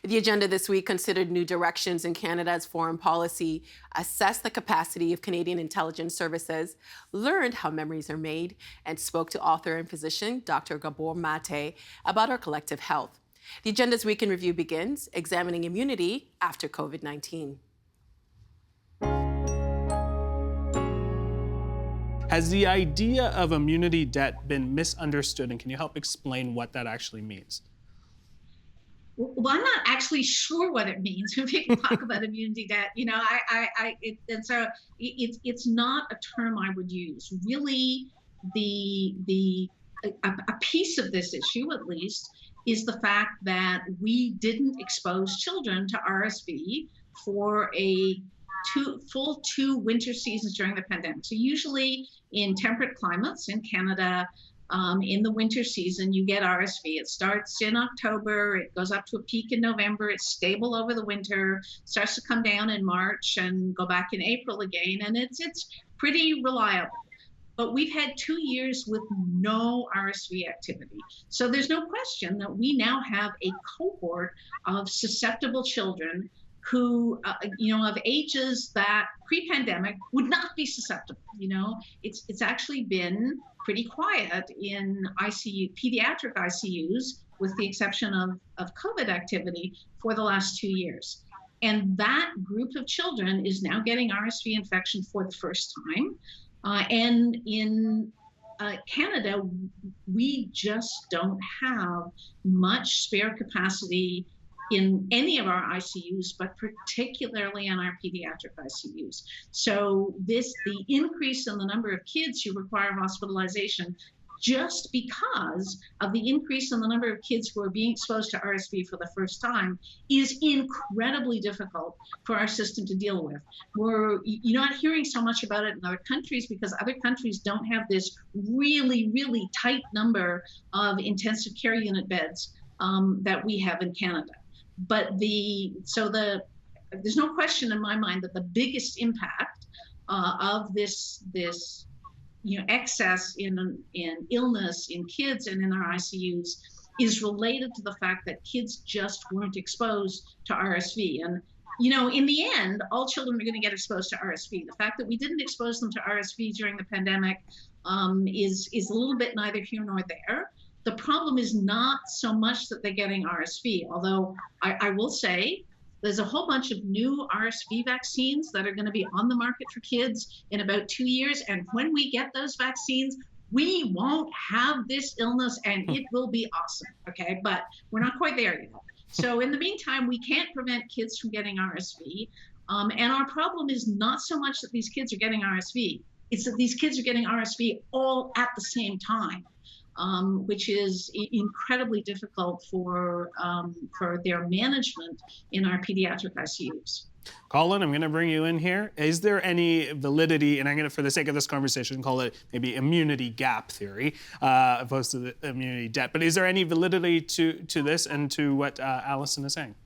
The agenda this week considered new directions in Canada's foreign policy, assessed the capacity of Canadian intelligence services, learned how memories are made, and spoke to author and physician Dr. Gabor Mate about our collective health. The agenda's week in review begins examining immunity after COVID-19. Has the idea of immunity debt been misunderstood, and can you help explain what that actually means? Well, I'm not actually sure what it means when people talk about immunity debt. It's not a term I would use. Really, a piece of this issue, at least, is the fact that we didn't expose children to RSV for a full two winter seasons during the pandemic. So usually in temperate climates in Canada, in the winter season, you get RSV. It starts in October, it goes up to a peak in November, it's stable over the winter, starts to come down in March and go back in April again, and it's pretty reliable. But we've had 2 years with no RSV activity. So there's no question that we now have a cohort of susceptible children who, of ages that pre-pandemic would not be susceptible. It's actually been pretty quiet in pediatric ICUs, with the exception of COVID activity for the last 2 years. And that group of children is now getting RSV infection for the first time. And in Canada, we just don't have much spare capacity in any of our ICUs, but particularly in our pediatric ICUs. So the increase in the number of kids who require hospitalization, just because of the increase in the number of kids who are being exposed to RSV for the first time, is incredibly difficult for our system to deal with. You're not hearing so much about it in other countries because other countries don't have this really, really tight number of intensive care unit beds that we have in Canada. But there's no question in my mind that the biggest impact of this excess in illness in kids and in our ICUs is related to the fact that kids just weren't exposed to RSV. And in the end, all children are going to get exposed to RSV. The fact that we didn't expose them to RSV during the pandemic is a little bit neither here nor there. The problem is not so much that they're getting RSV, although I will say there's a whole bunch of new RSV vaccines that are going to be on the market for kids in about 2 years. And when we get those vaccines, we won't have this illness and it will be awesome. Okay, but we're not quite there yet. So in the meantime, we can't prevent kids from getting RSV. And our problem is not so much that these kids are getting RSV, it's that these kids are getting RSV all at the same time. Which is incredibly difficult for their management in our pediatric ICUs. Colin, I'm going to bring you in here. Is there any validity, and I'm going to, for the sake of this conversation, call it maybe immunity gap theory, opposed to the immunity debt, but is there any validity to this and to what Alison is saying?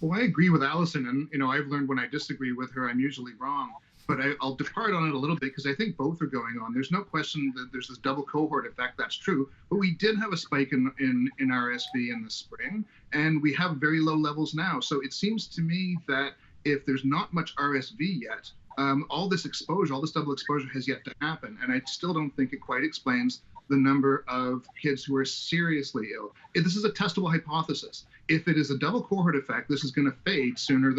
Well, I agree with Alison, and I've learned when I disagree with her, I'm usually wrong. But I'll depart on it a little bit because I think both are going on. There's no question that there's this double cohort effect. That's true. But we did have a spike in RSV in the spring, and we have very low levels now. So it seems to me that if there's not much RSV yet, all this double exposure has yet to happen. And I still don't think it quite explains the number of kids who are seriously ill. This is a testable hypothesis. If it is a double cohort effect, this is going to fade sooner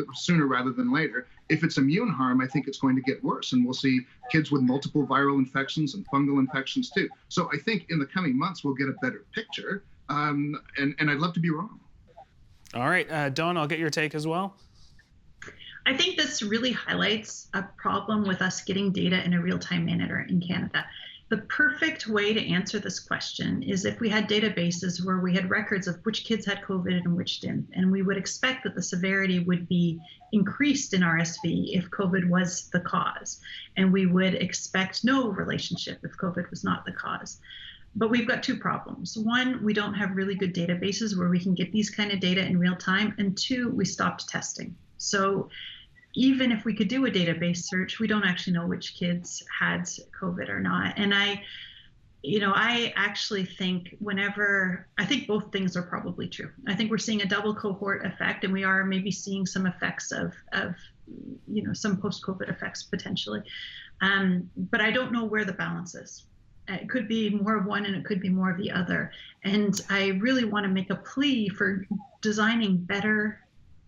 rather than later. If it's immune harm, I think it's going to get worse, and we'll see kids with multiple viral infections and fungal infections too. So I think in the coming months, we'll get a better picture, and I'd love to be wrong. All right, Dawn, I'll get your take as well. I think this really highlights a problem with us getting data in a real-time manner in Canada. The perfect way to answer this question is if we had databases where we had records of which kids had COVID and which didn't. And we would expect that the severity would be increased in RSV if COVID was the cause. And we would expect no relationship if COVID was not the cause. But we've got two problems. One, we don't have really good databases where we can get these kind of data in real time. And two, we stopped testing. So even if we could do a database search, we don't actually know which kids had COVID or not. And I actually think I think both things are probably true. I think we're seeing a double cohort effect, and we are maybe seeing some effects of some post-COVID effects potentially. But I don't know where the balance is. It could be more of one and it could be more of the other. And I really want to make a plea for designing better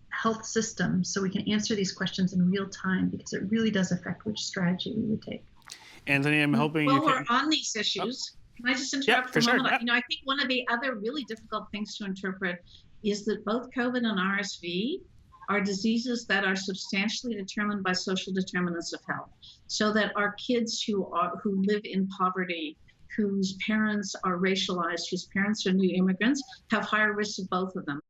health systems so we can answer these questions in real time, because it really does affect which strategy we would take. Anthony, I'm hoping While you we're can. on these issues, can I just Yeah, interrupt for for a sure. moment? Yeah. I think one of the other really difficult things to interpret is that both COVID and RSV are diseases that are substantially determined by social determinants of health. So that our kids who live in poverty, whose parents are racialized, whose parents are new immigrants, have higher risks of both of them.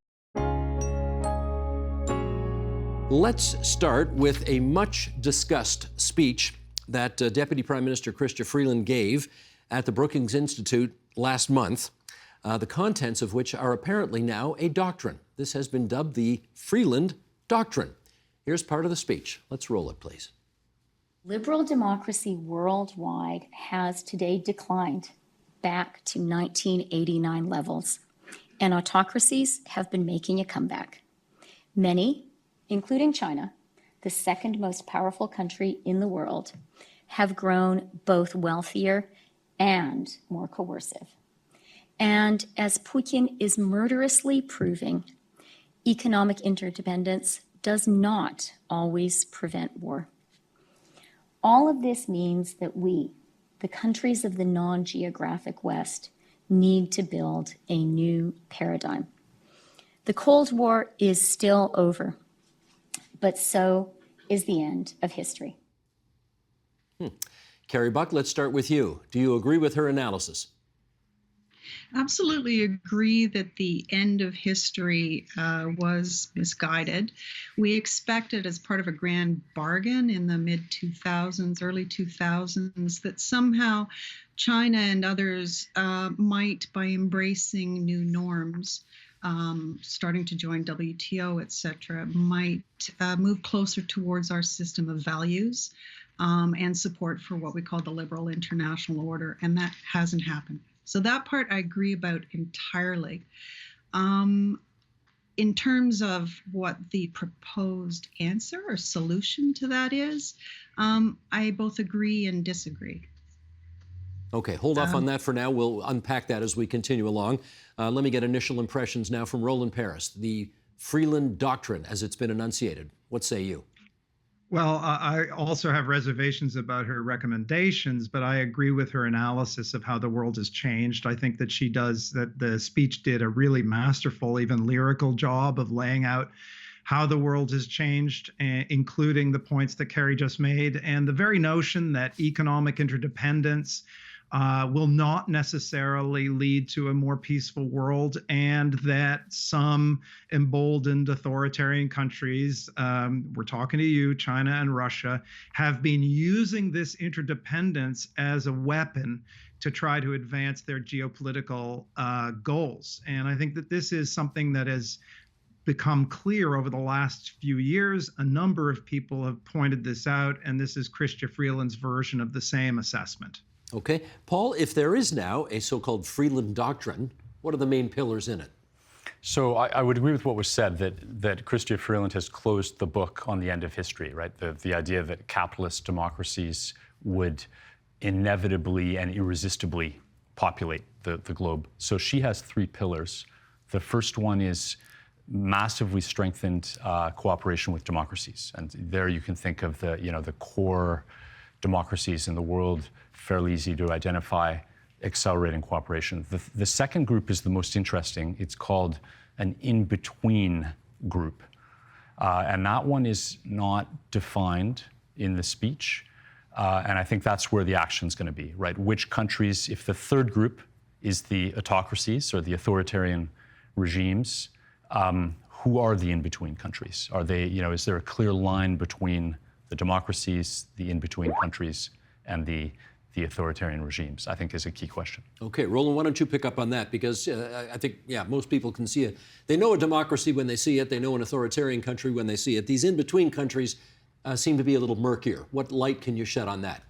Let's start with a much discussed speech that Deputy Prime Minister Chrystia Freeland gave at the Brookings Institute last month, the contents of which are apparently now a doctrine. This has been dubbed the Freeland Doctrine. Here's part of the speech. Let's roll it, please. Liberal democracy worldwide has today declined back to 1989 levels, and autocracies have been making a comeback. Many, including China, the second most powerful country in the world, have grown both wealthier and more coercive. And as Putin is murderously proving, economic interdependence does not always prevent war. All of this means that we, the countries of the non-geographic West, need to build a new paradigm. The Cold War is still over, but so is the end of history. Carrie Buck, let's start with you. Do you agree with her analysis? Absolutely agree that the end of history was misguided. We expected, as part of a grand bargain in the mid-2000s, early 2000s, that somehow China and others might, by embracing new norms, starting to join WTO, et cetera, might move closer towards our system of values and support for what we call the liberal international order, and that hasn't happened. So that part I agree about entirely. In terms of what the proposed answer or solution to that is, I both agree and disagree. Okay, hold off on that for now. We'll unpack that as we continue along. Let me get initial impressions now from Roland Paris, the Freeland Doctrine as it's been enunciated. What say you? Well, I also have reservations about her recommendations, but I agree with her analysis of how the world has changed. I think that the speech did a really masterful, even lyrical job of laying out how the world has changed, including the points that Carrie just made, and the very notion that economic interdependence will not necessarily lead to a more peaceful world, and that some emboldened authoritarian countries, we're talking to you, China and Russia, have been using this interdependence as a weapon to try to advance their geopolitical goals. And I think that this is something that has become clear over the last few years. A number of people have pointed this out, and this is Chrystia Freeland's version of the same assessment. Okay. Paul, if there is now a so-called Freeland Doctrine, what are the main pillars in it? So I would agree with what was said, that Chrystia Freeland has closed the book on the end of history, right? The idea that capitalist democracies would inevitably and irresistibly populate the globe. So she has three pillars. The first one is massively strengthened cooperation with democracies. And there you can think of the core democracies in the world, fairly easy to identify, accelerating cooperation. The second group is the most interesting. It's called an in-between group. And that one is not defined in the speech. And I think that's where the action's going to be, right? Which countries, if the third group is the autocracies or the authoritarian regimes, who are the in-between countries? Are they, is there a clear line between the democracies, the in-between countries, and the authoritarian regimes, I think is a key question. Okay, Roland, why don't you pick up on that? Because I think, most people can see it. They know a democracy when they see it. They know an authoritarian country when they see it. These in-between countries seem to be a little murkier. What light can you shed on that?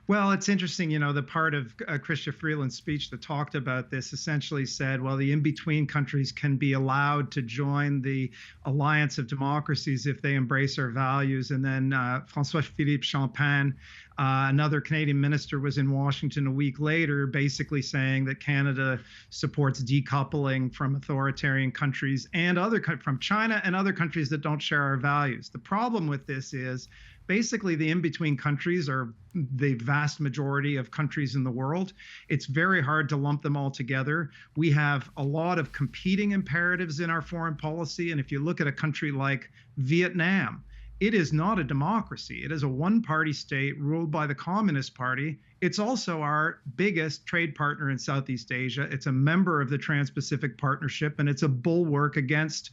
Well, it's interesting, the part of Chrystia Freeland's speech that talked about this essentially said, well, the in-between countries can be allowed to join the alliance of democracies if they embrace our values. And then François-Philippe Champagne, another Canadian minister, was in Washington a week later, basically saying that Canada supports decoupling from authoritarian countries and from China and other countries that don't share our values. The problem with this is basically the in-between countries are the vast majority of countries in the world. It's very hard to lump them all together. We have a lot of competing imperatives in our foreign policy. And if you look at a country like Vietnam, it is not a democracy. It is a one-party state ruled by the Communist Party. It's also our biggest trade partner in Southeast Asia. It's a member of the Trans-Pacific Partnership, and it's a bulwark against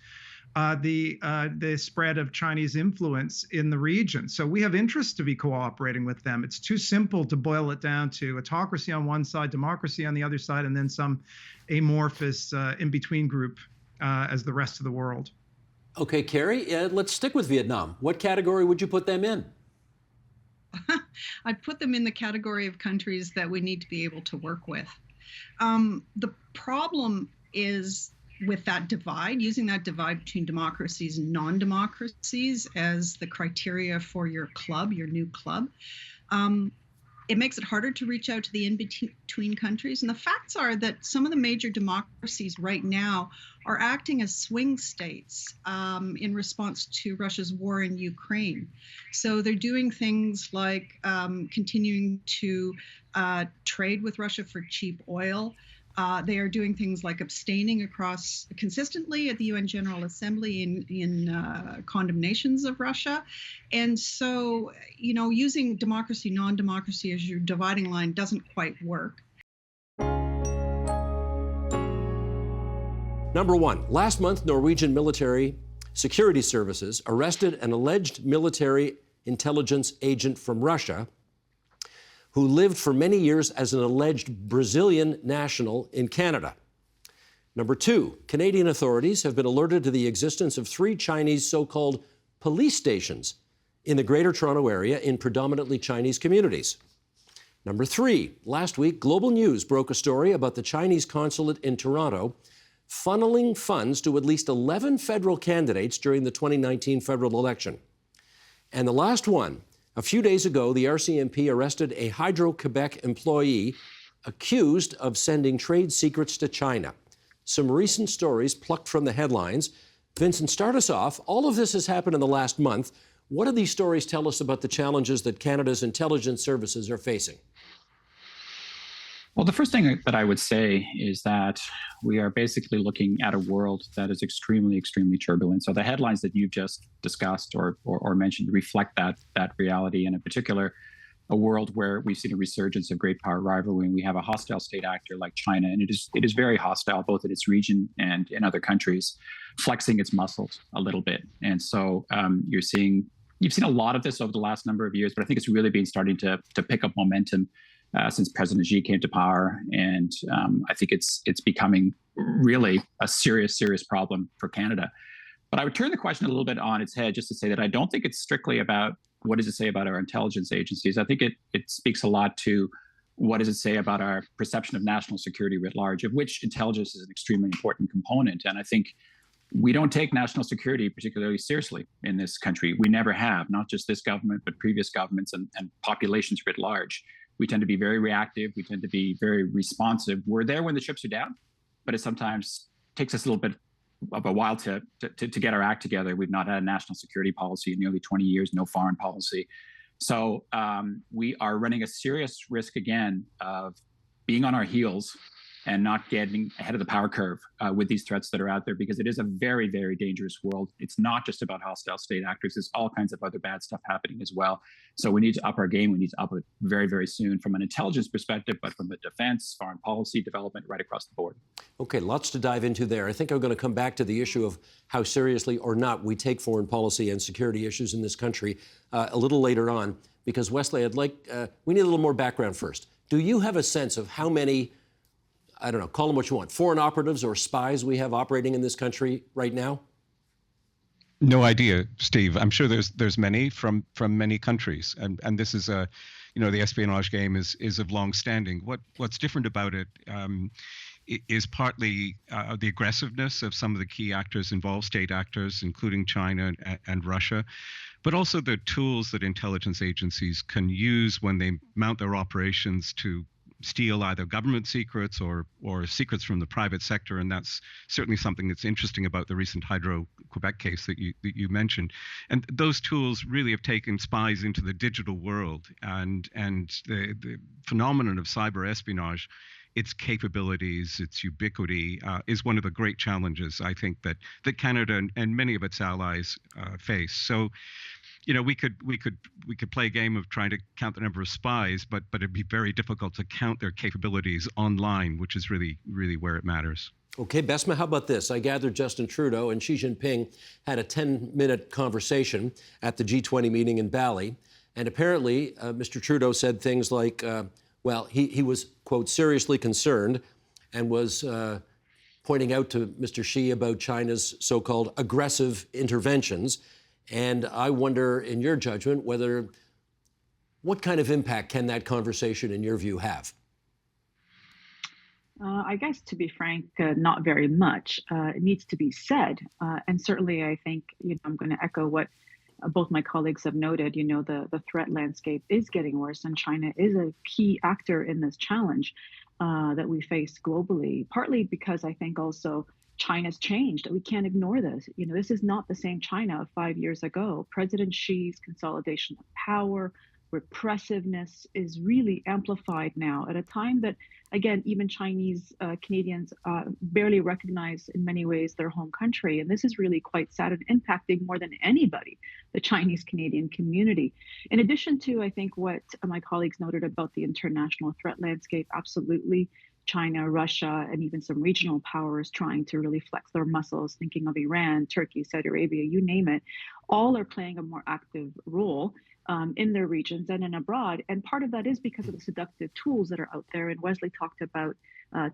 the spread of Chinese influence in the region. So we have interest to be cooperating with them. It's too simple to boil it down to autocracy on one side, democracy on the other side, and then some amorphous in-between group as the rest of the world. Okay, Carrie, let's stick with Vietnam. What category would you put them in? I'd put them in the category of countries that we need to be able to work with. The problem is with that divide, using that divide between democracies and non-democracies as the criteria for your club, your new club, it makes it harder to reach out to the in-between countries. And the facts are that some of the major democracies right now are acting as swing states in response to Russia's war in Ukraine. So they're doing things like continuing to trade with Russia for cheap oil. They are doing things like abstaining consistently at the UN General Assembly in condemnations of Russia. And so, using democracy, non-democracy as your dividing line doesn't quite work. Number one, last month, Norwegian military security services arrested an alleged military intelligence agent from Russia who lived for many years as an alleged Brazilian national in Canada. Number two, Canadian authorities have been alerted to the existence of 3 Chinese so-called police stations in the Greater Toronto Area in predominantly Chinese communities. Number three, last week, Global News broke a story about the Chinese consulate in Toronto funneling funds to at least 11 federal candidates during the 2019 federal election. And the last one, a few days ago, the RCMP arrested a Hydro-Quebec employee accused of sending trade secrets to China. Some recent stories plucked from the headlines. Vincent, start us off. All of this has happened in the last month. What do these stories tell us about the challenges that Canada's intelligence services are facing? Well, the first thing that I would say is that we are basically looking at a world that is extremely, extremely turbulent. So the headlines that you've just discussed or mentioned reflect that reality, and in particular, a world where we've seen a resurgence of great power rivalry, and we have a hostile state actor like China, and it is very hostile both in its region and in other countries, flexing its muscles a little bit. And so you've seen a lot of this over the last number of years, but I think it's really been starting to pick up momentum since President Xi came to power, and I think it's becoming really a serious problem for Canada. But I would turn the question a little bit on its head just to say that I don't think it's strictly about what does it say about our intelligence agencies. I think it speaks a lot to what does it say about our perception of national security writ large, of which intelligence is an extremely important component. And I think we don't take national security particularly seriously in this country. We never have, not just this government, but previous governments and populations writ large. We tend to be very reactive. We tend to be very responsive. We're there when the chips are down, but it sometimes takes us a little bit of a while to get our act together. We've not had a national security policy in nearly 20 years, no foreign policy. So we are running a serious risk again of being on our heels and not getting ahead of the power curve with these threats that are out there, because it is a very, very dangerous world. It's not just about hostile state actors. There's all kinds of other bad stuff happening as well. So we need to up our game. We need to up it very, very soon from an intelligence perspective, but from the defense, foreign policy, development, right across the board. Okay, lots to dive into there. I think I'm going to come back to the issue of how seriously or not we take foreign policy and security issues in this country a little later on, because Wesley, we need a little more background first. Do you have a sense of how many, I don't know, call them what you want, foreign operatives or spies we have operating in this country right now? No idea, Steve. I'm sure there's many from many countries, and this is the espionage game is of long standing. What's different about it is partly the aggressiveness of some of the key actors involved, state actors, including China and Russia, but also the tools that intelligence agencies can use when they mount their operations to steal either government secrets or secrets from the private sector. And that's certainly something that's interesting about the recent Hydro-Quebec case that you mentioned. And those tools really have taken spies into the digital world, and the phenomenon of cyber espionage, its capabilities, its ubiquity, is one of the great challenges, I think, that Canada and many of its allies face. So, we could play a game of trying to count the number of spies, but it'd be very difficult to count their capabilities online, which is really, really where it matters. Okay, Besma, how about this? I gather Justin Trudeau and Xi Jinping had a 10-minute conversation at the G20 meeting in Bali, and apparently Mr. Trudeau said things like, he was, quote, seriously concerned and was pointing out to Mr. Xi about China's so-called aggressive interventions. And I wonder, in your judgment, what kind of impact can that conversation, in your view, have? I guess, to be frank, not very much. It needs to be said. And certainly, I think, I'm going to echo what both my colleagues have noted. The threat landscape is getting worse, and China is a key actor in this challenge that we face globally, partly because I think also China's changed. We can't ignore this. This is not the same China of 5 years ago. President Xi's consolidation of power, repressiveness is really amplified now at a time that, again, even Chinese Canadians barely recognize in many ways their home country. And this is really quite sad and impacting more than anybody the Chinese Canadian community. In addition to, I think, what my colleagues noted about the international threat landscape, absolutely. China, Russia, and even some regional powers trying to really flex their muscles, thinking of Iran, Turkey, Saudi Arabia, you name it, all are playing a more active role in their regions and in abroad. And part of that is because of the seductive tools that are out there. And Wesley talked about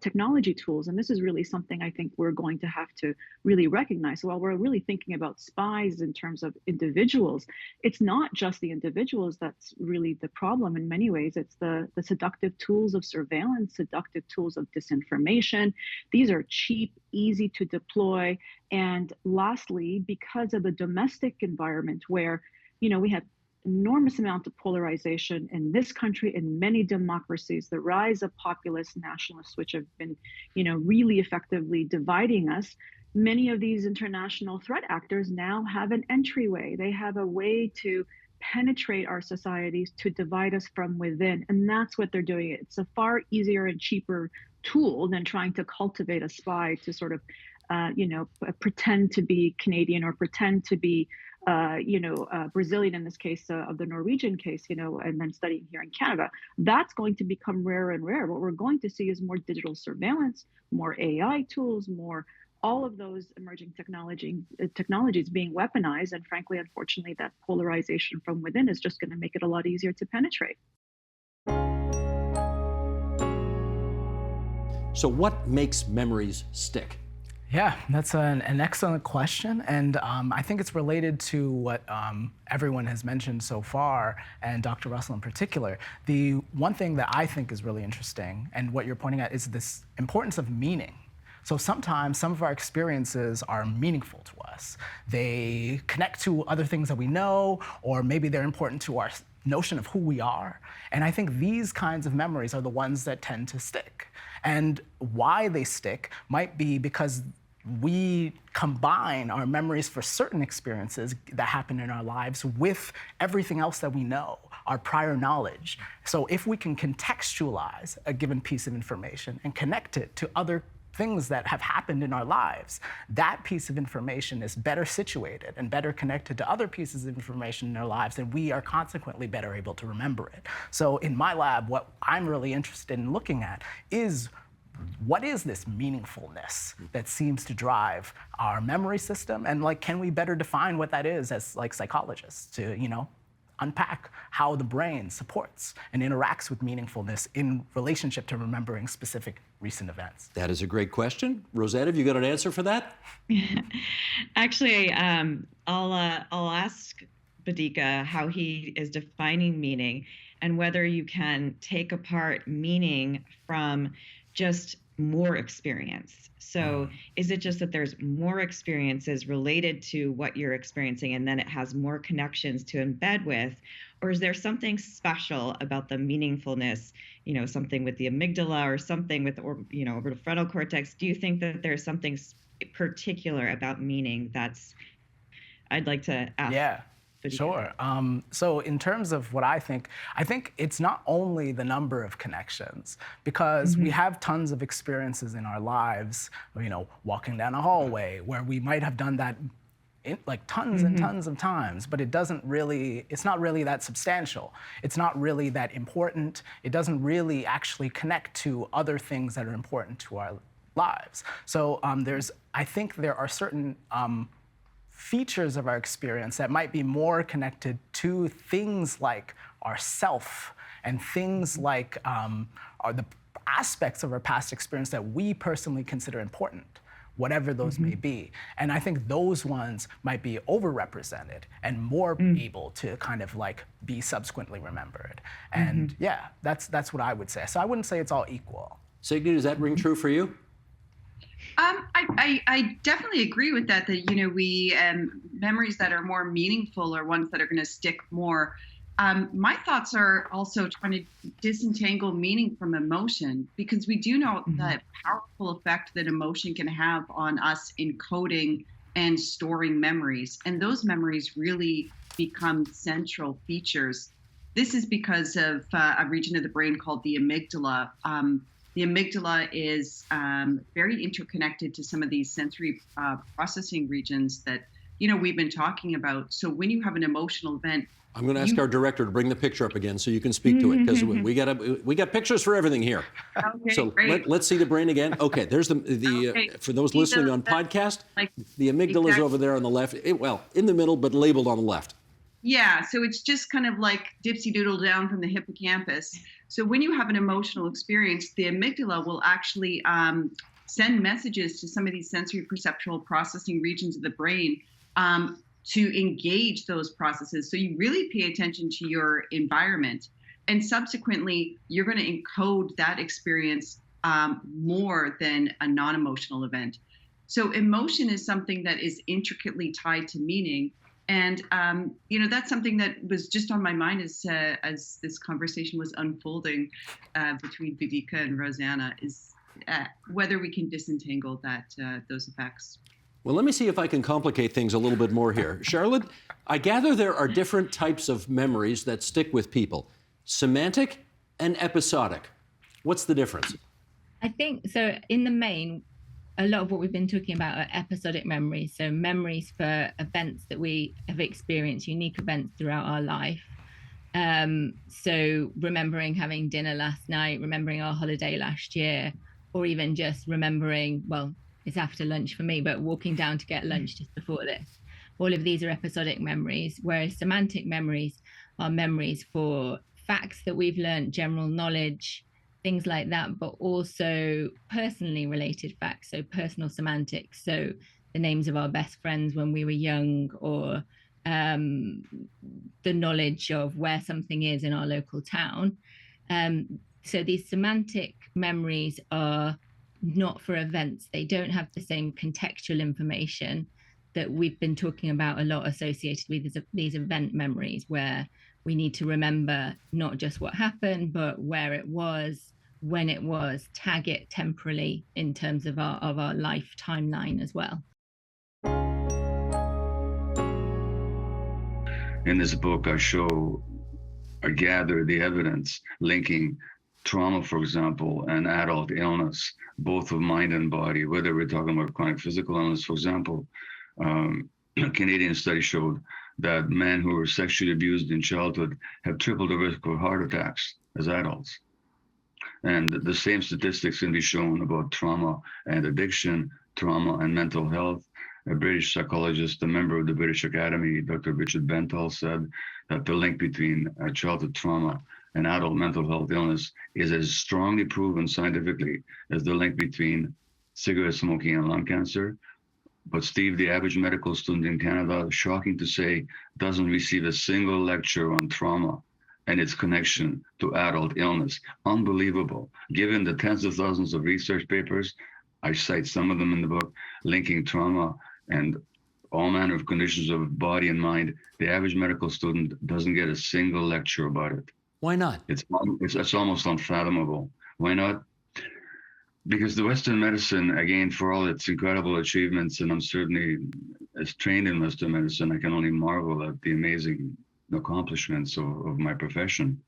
technology tools. And this is really something I think we're going to have to really recognize. So while we're really thinking about spies in terms of individuals, it's not just the individuals that's really the problem in many ways. It's the seductive tools of surveillance, seductive tools of disinformation. These are cheap, easy to deploy. And lastly, because of the domestic environment where, we have enormous amount of polarization in this country, in many democracies, the rise of populist nationalists, which have been, really effectively dividing us. Many of these international threat actors now have an entryway. They have a way to penetrate our societies, to divide us from within. And that's what they're doing. It's a far easier and cheaper tool than trying to cultivate a spy to sort of, pretend to be Canadian or pretend to be Brazilian in this case of the Norwegian case, and then studying here in Canada. That's going to become rarer and rarer. What we're going to see is more digital surveillance, more AI tools, more all of those emerging technologies being weaponized. And frankly, unfortunately, that polarization from within is just going to make it a lot easier to penetrate. So what makes memories stick? Yeah, that's an excellent question. And I think it's related to what everyone has mentioned so far, and Dr. Russell in particular. The one thing that I think is really interesting, and what you're pointing at, is this importance of meaning. So sometimes some of our experiences are meaningful to us. They connect to other things that we know, or maybe they're important to our notion of who we are. And I think these kinds of memories are the ones that tend to stick. And why they stick might be because we combine our memories for certain experiences that happen in our lives with everything else that we know, our prior knowledge. So if we can contextualize a given piece of information and connect it to other things that have happened in our lives, that piece of information is better situated and better connected to other pieces of information in our lives, and we are consequently better able to remember it. So in my lab, what I'm really interested in looking at is what is this meaningfulness that seems to drive our memory system, and can we better define what that is as psychologists to, unpack how the brain supports and interacts with meaningfulness in relationship to remembering specific recent events? That is a great question. Rosetta, have you got an answer for that? Actually, I'll ask Bediqa how he is defining meaning. and whether you can take apart meaning from just more experience. So is it just that there's more experiences related to what you're experiencing and then it has more connections to embed with? Or is there something special about the meaningfulness, something with the amygdala or something with the orbital frontal cortex? Do you think that there's something particular about meaning I'd like to ask? Yeah. Sure. So in terms of what I think it's not only the number of connections, because we have tons of experiences in our lives, walking down a hallway where we might have done that like tons and tons of times, but it's not really that substantial. It's not really that important. It doesn't really actually connect to other things that are important to our lives. So I think there are certain features of our experience that might be more connected to things like our self and things like are the aspects of our past experience that we personally consider important, whatever those may be. And I think those ones might be overrepresented and more able to kind of like be subsequently remembered. And yeah, that's what I would say. So I wouldn't say it's all equal. Signe, does that ring true for you? I definitely agree with that we memories that are more meaningful are ones that are going to stick more. My thoughts are also trying to disentangle meaning from emotion, because we do know the powerful effect that emotion can have on us encoding and storing memories. And those memories really become central features. This is because of a region of the brain called the amygdala. The amygdala is very interconnected to some of these sensory processing regions that we've been talking about. So when you have an emotional event, I'm going to ask our director to bring the picture up again so you can speak to it, because we got pictures for everything here. Okay, so great. let's see the brain again. Okay, there's for those listening on podcast, the amygdala is over there on the left. In the middle, but labeled on the left. Yeah, so it's just kind of like dipsy doodle down from the hippocampus. So when you have an emotional experience, the amygdala will actually send messages to some of these sensory perceptual processing regions of the brain to engage those processes. So you really pay attention to your environment, and subsequently you're going to encode that experience more than a non-emotional event. So emotion is something that is intricately tied to meaning. And, that's something that was just on my mind as this conversation was unfolding between Vedika and Rosanna, is whether we can disentangle those effects. Well, let me see if I can complicate things a little bit more here. Charlotte, I gather there are different types of memories that stick with people, semantic and episodic. What's the difference? I think, so in the main, a lot of what we've been talking about are episodic memories, so memories for events that we have experienced, unique events throughout our life. So remembering having dinner last night, remembering our holiday last year, or even just remembering, well, it's after lunch for me, but walking down to get lunch just before this. All of these are episodic memories, whereas semantic memories are memories for facts that we've learned, general knowledge, things like that, but also personally related facts, so personal semantics, so the names of our best friends when we were young, or the knowledge of where something is in our local town. So these semantic memories are not for events. They don't have the same contextual information that we've been talking about a lot associated with these event memories, where we need to remember not just what happened, but where it was, when it was, tag it temporally in terms of our life timeline as well. In this book, I gather the evidence linking trauma, for example, and adult illness, both of mind and body, whether we're talking about chronic physical illness, for example. A Canadian study showed that men who were sexually abused in childhood have triple the risk of heart attacks as adults. And the same statistics can be shown about trauma and addiction, trauma and mental health. A British psychologist, a member of the British Academy, Dr. Richard Bentall, said that the link between childhood trauma and adult mental health illness is as strongly proven scientifically as the link between cigarette smoking and lung cancer. But Steve, the average medical student in Canada, shocking to say, doesn't receive a single lecture on trauma and its connection to adult illness. Unbelievable. Given the tens of thousands of research papers, I cite some of them in the book, linking trauma and all manner of conditions of body and mind, the average medical student doesn't get a single lecture about it. Why not? It's almost unfathomable. Why not? Because the Western medicine, again, for all its incredible achievements, and I'm certainly, as trained in Western medicine, I can only marvel at the amazing accomplishments of my profession.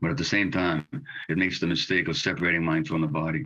But at the same time, it makes the mistake of separating mind from the body.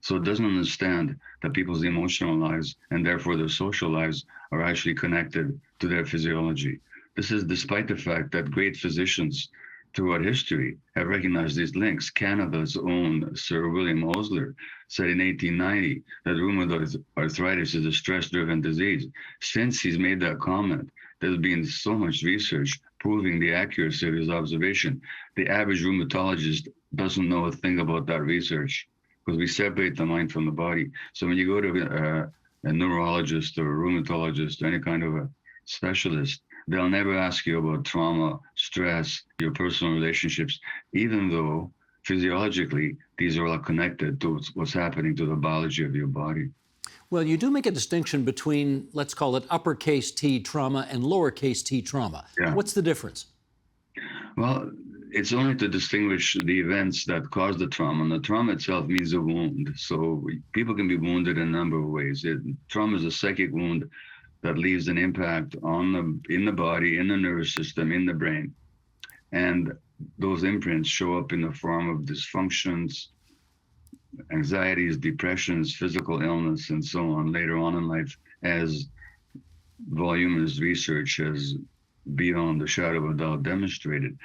So it doesn't understand that people's emotional lives and therefore their social lives are actually connected to their physiology. This is despite the fact that great physicians throughout history have recognized these links. Canada's own Sir William Osler said in 1890 that rheumatoid arthritis is a stress-driven disease. Since he's made that comment, there's been so much research proving the accuracy of his observation. The average rheumatologist doesn't know a thing about that research because we separate the mind from the body. So when you go to a neurologist or a rheumatologist or any kind of a specialist, they'll never ask you about trauma, stress, your personal relationships, even though physiologically these are all connected to what's happening to the biology of your body. Well, you do make a distinction between, let's call it uppercase T trauma and lowercase t trauma. Yeah. What's the difference? Well, it's only to distinguish the events that cause the trauma. And the trauma itself means a wound. So people can be wounded in a number of ways. Trauma is a psychic wound that leaves an impact in the body, in the nervous system, in the brain. And those imprints show up in the form of dysfunctions, anxieties, depressions, physical illness, and so on later on in life, as voluminous research has beyond the shadow of a doubt demonstrated.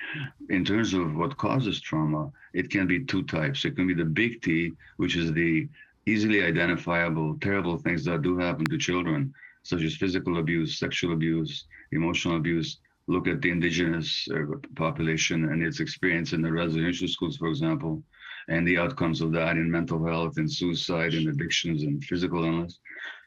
In terms of what causes trauma, it can be two types. It can be the big T, which is the easily identifiable terrible things that do happen to children, such as physical abuse, sexual abuse, emotional abuse. Look at the indigenous population and its experience in the residential schools, for example, and the outcomes of that in mental health and suicide and addictions and physical illness.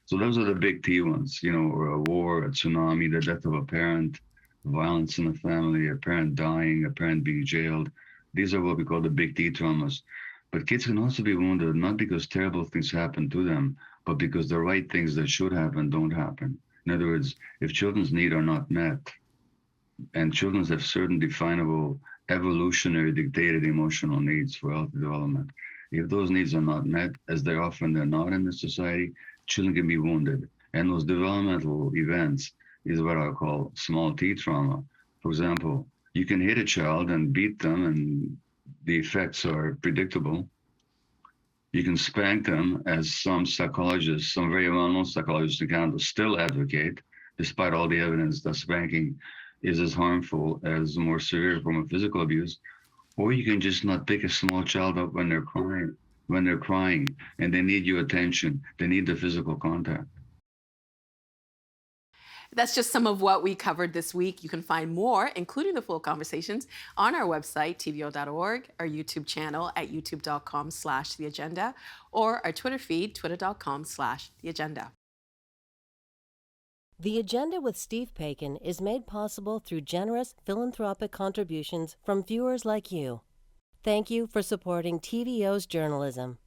So those are the big T ones, or a war, a tsunami, the death of a parent, violence in the family, a parent dying, a parent being jailed. These are what we call the big T traumas. But kids can also be wounded, not because terrible things happen to them, but because the right things that should happen don't happen. In other words, if children's needs are not met, and children have certain definable evolutionary dictated emotional needs for healthy development, if those needs are not met, as they're not in the society, children can be wounded. And those developmental events is what I call small T trauma. For example, you can hit a child and beat them and the effects are predictable. You can spank them, as some psychologists, some very well-known psychologists in Canada still advocate, despite all the evidence that spanking is as harmful as a more severe form of physical abuse. Or you can just not pick a small child up when they're crying and they need your attention, they need the physical contact. That's just some of what we covered this week. You can find more, including the full conversations, on our website, tvo.org, our YouTube channel at youtube.com/theagenda, or our Twitter feed, twitter.com/theagenda. The Agenda with Steve Paikin is made possible through generous philanthropic contributions from viewers like you. Thank you for supporting TVO's journalism.